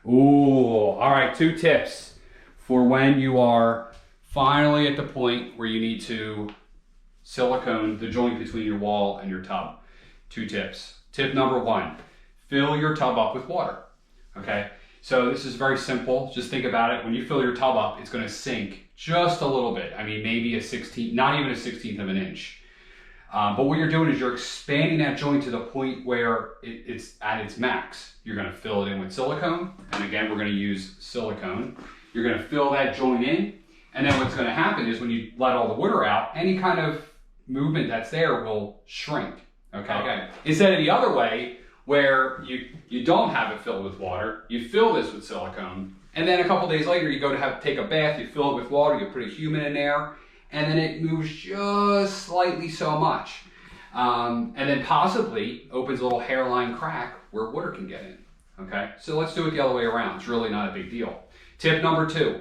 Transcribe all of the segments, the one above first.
Ooh, all right, 2 tips for when you are finally at the point where you need to silicone the joint between your wall and your tub. 2 tips. Tip number 1, fill your tub up with water, okay? So this is very simple. Just think about it. When you fill your tub up, it's gonna sink just a little bit. I mean, maybe a 16th, not even a 16th of an inch. But what you're doing is you're expanding that joint to the point where it's at its max. You're gonna fill it in with silicone, and again, we're gonna use silicone. You're gonna fill that joint in, and then what's gonna happen is when you let all the water out, any kind of movement that's there will shrink, okay? Instead of the other way, where you don't have it filled with water, you fill this with silicone, and then a couple days later you go to take a bath, you fill it with water, you put a human in there, and then it moves just slightly so much. And then possibly opens a little hairline crack where water can get in, okay? So let's do it the other way around. It's really not a big deal. Tip number 2,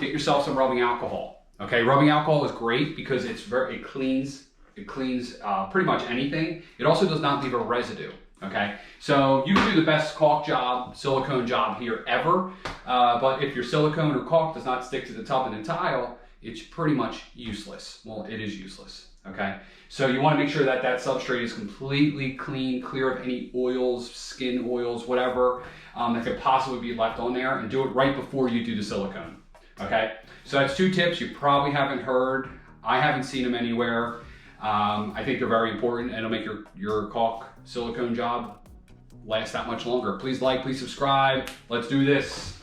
get yourself some rubbing alcohol, okay? Rubbing alcohol is great because it cleans pretty much anything. It also does not leave a residue. Okay, so you can do the best caulk job, silicone job here ever, but if your silicone or caulk does not stick to the tub and the tile, it's pretty much useless. Well, it is useless, okay? So you want to make sure that that substrate is completely clean, clear of any oils, skin oils, whatever, that could possibly be left on there, and do it right before you do the silicone, okay? So that's 2 tips you probably haven't heard. I haven't seen them anywhere. I think they're very important, and it'll make your caulk silicone job last that much longer. Please like, please subscribe. Let's do this.